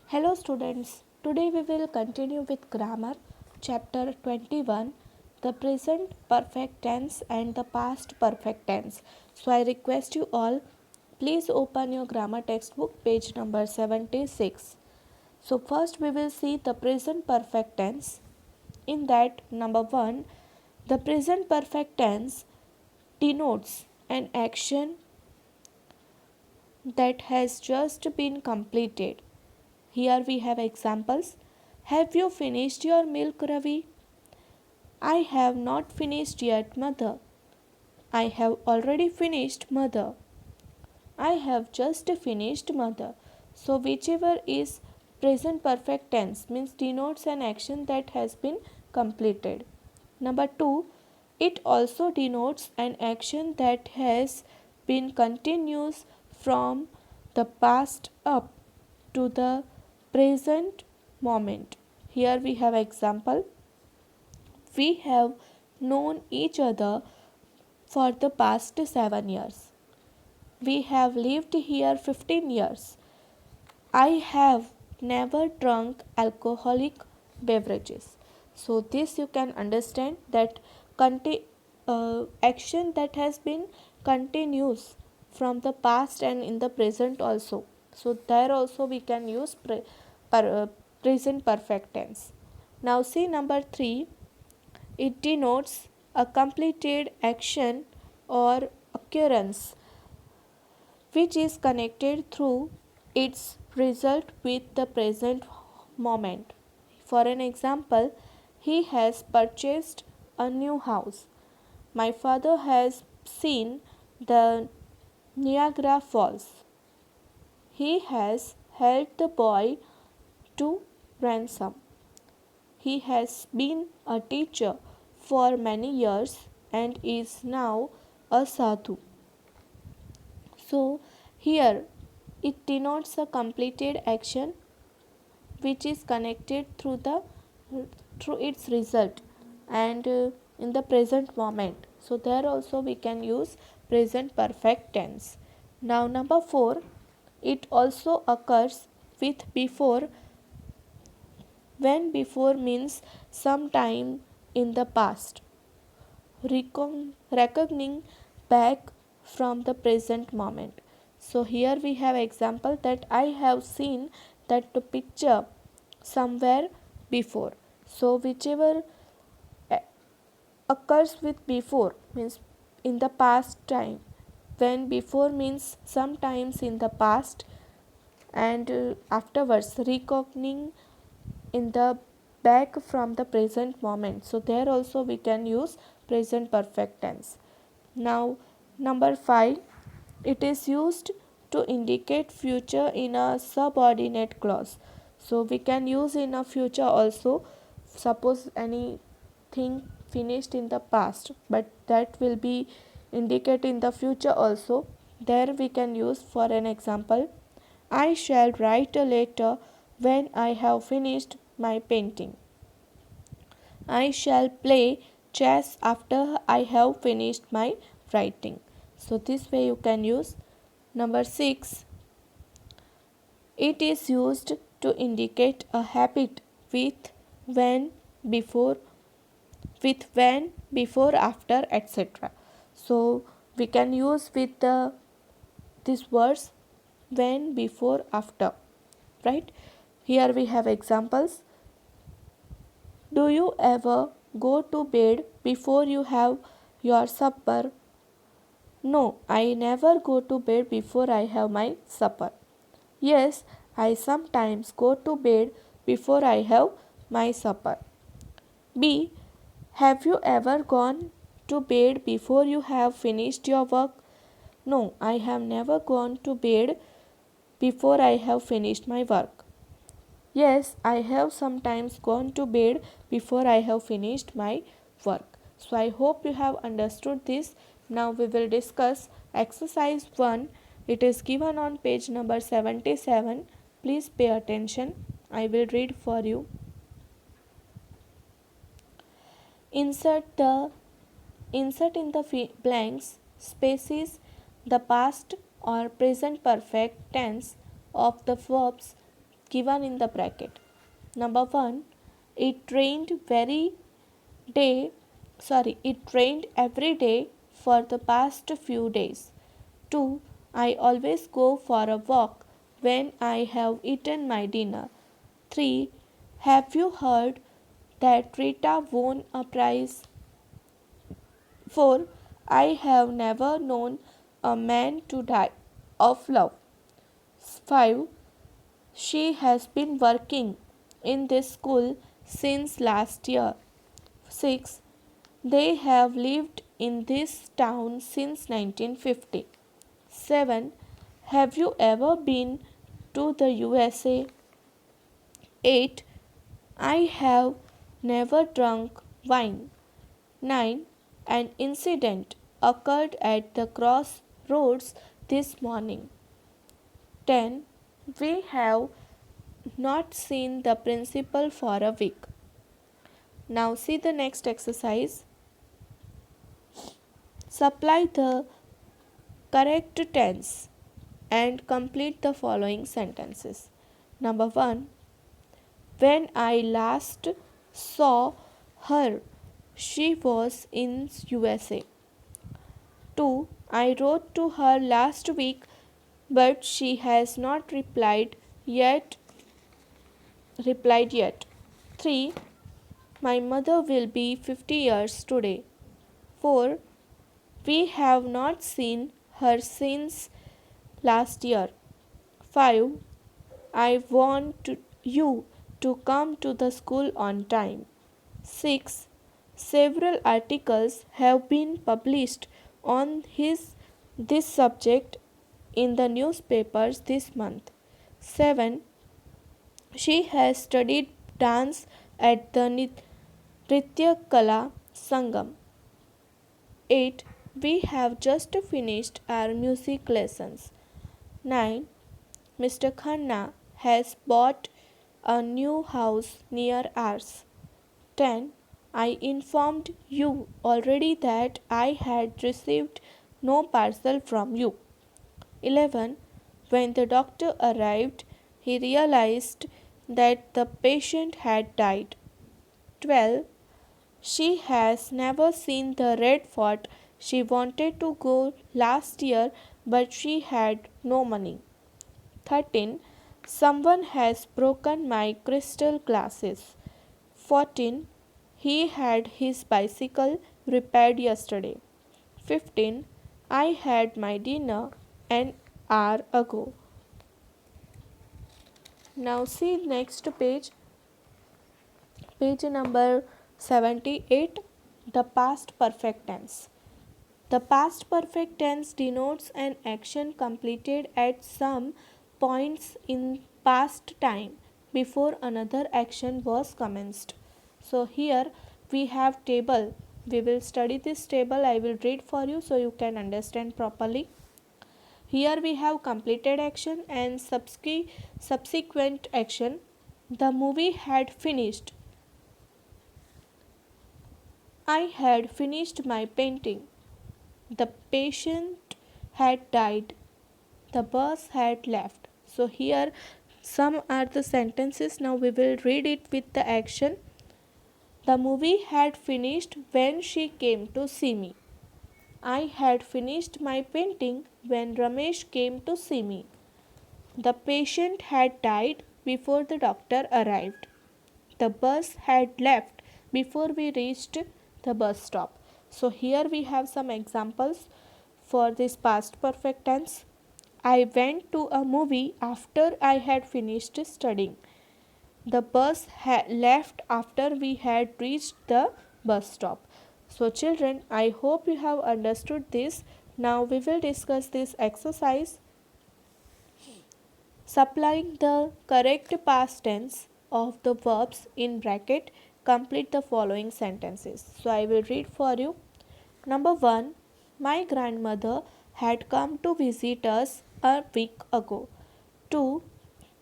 Hello students, today we will continue with grammar chapter 21, the present perfect tense and the past perfect tense. So I request you all, please open your grammar textbook page number 76. So first we will see the present perfect tense. In that, number 1, the present perfect tense denotes an action that has just been completed. Here we have examples. Have you finished your milk, Ravi? I have not finished yet, mother. I have already finished, mother. I have just finished, mother. So whichever is present perfect tense means denotes an action that has been completed. Number 2, it also denotes an action that has been continuous from the past up to the present moment. Here we have example. We have known each other for the past 7 years. We have lived here 15 years. I have never drunk alcoholic beverages. So this you can understand that action that has been continuous from the past and in the present also. So there also we can use present perfect tense. Now see number 3. It denotes a completed action or occurrence which is connected through its result with the present moment. For an example, he has purchased a new house. My father has seen the Niagara Falls. He has held the boy to ransom. He has been a teacher for many years and is now a sadhu. So here it denotes a completed action which is connected through its result and in the present moment. So there also we can use present perfect tense. Now number 4, it also occurs with before when before means sometime in the past. Reckoning back from the present moment. So here we have example that I have seen that picture somewhere before. So whichever occurs with before means in the past time, when before means sometimes in the past and afterwards reckoning in the back from the present moment. So there also we can use present perfect tense. Now number 5, it is used to indicate future in a subordinate clause. So we can use in a future also. Suppose anything finished in the past but that will be indicate in the future also. There we can use for an example, I shall write a letter when I have finished my painting. I shall play chess after I have finished my writing. So this way you can use. Number 6, it is used to indicate a habit with when before after etc. So we can use with these words when before after, right? Here we have examples. Do you ever go to bed before you have your supper? No, I never go to bed before I have my supper. Yes, I sometimes go to bed before I have my supper. B. Have you ever gone to bed before you have finished your work? No, I have never gone to bed before I have finished my work. Yes, I have sometimes gone to bed before I have finished my work. So I hope you have understood this. Now we will discuss exercise 1. It is given on page number 77. Please pay attention. I will read for you. Insert in the blanks spaces the past or present perfect tense of the verbs given in the bracket. Number 1, it rained day it rained every day for the past few days. 2. I always go for a walk when I have eaten my dinner. 3. Have you heard that Rita won a prize? 4. I have never known a man to die of love. 5. She has been working in this school since last year. 6. They have lived in this town since 1950. 7. Have you ever been to the USA? 8. I have never drunk wine. 9. An incident occurred at the crossroads this morning. 10. We have not seen the principal for a week. Now see the next exercise. Supply the correct tense and complete the following sentences. Number 1. When I last saw her, she was in USA. 2. I wrote to her last week, but she has not replied yet. 3. My mother will be 50 years today. 4. We have not seen her since last year. 5. I want you to come to the school on time. 6. Several articles have been published on this subject in the newspapers this month. 7. She has studied dance at the Nritya Kala Sangam. 8. We have just finished our music lessons. 9. Mr. Khanna has bought a new house near ours. 10. I informed you already that I had received no parcel from you. 11. When the doctor arrived, he realized that the patient had died. 12. She has never seen the Red Fort. She wanted to go last year, but she had no money. 13. Someone has broken my crystal glasses. 14. He had his bicycle repaired yesterday. 15. I had my dinner an hour ago. Now see next page. Page number 78. The past perfect tense. The past perfect tense denotes an action completed at some points in past time before another action was commenced. So here we have table. We will study this table. I will read for you so you can understand properly. Here we have completed action and subsequent action. The movie had finished. I had finished my painting. The patient had died. The bus had left. So here some are the sentences. Now we will read it with the action. The movie had finished when she came to see me. I had finished my painting when Ramesh came to see me. The patient had died before the doctor arrived. The bus had left before we reached the bus stop. So here we have some examples for this past perfect tense. I went to a movie after I had finished studying. The bus had left after we had reached the bus stop. So children, I hope you have understood this. Now we will discuss this exercise. Supplying the correct past tense of the verbs in bracket, complete the following sentences. So I will read for you. Number 1. My grandmother had come to visit us a week ago. 2.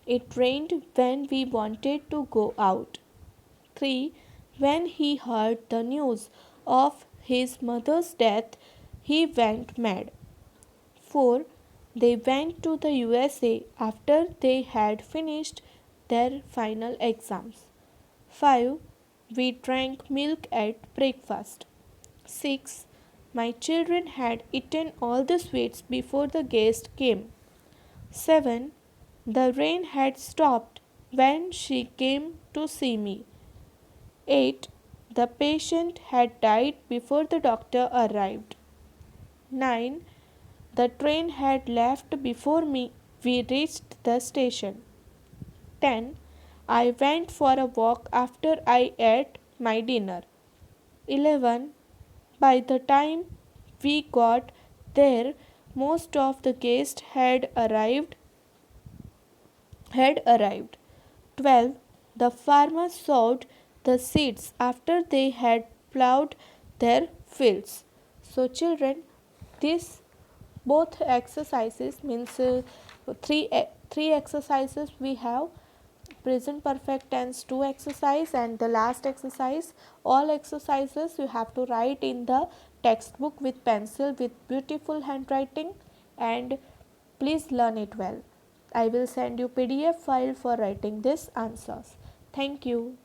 It rained when we wanted to go out. 3. When he heard the news of his mother's death, he went mad. 4. They went to the USA after they had finished their final exams. 5. We drank milk at breakfast. 6. My children had eaten all the sweets before the guest came. 7. The rain had stopped when she came to see me. 8. The patient had died before the doctor arrived. 9. The train had left before we reached the station. 10. I went for a walk after I ate my dinner. 11. By the time we got there, most of the guests had arrived. 12. The farmers sowed the seeds after they had plowed their fields. So children, this both exercises means three exercises we have: present perfect tense 2 exercise and the last exercise. All exercises you have to write in the textbook with pencil with beautiful handwriting, and please learn it well. I will send you PDF file for writing these answers. Thank you.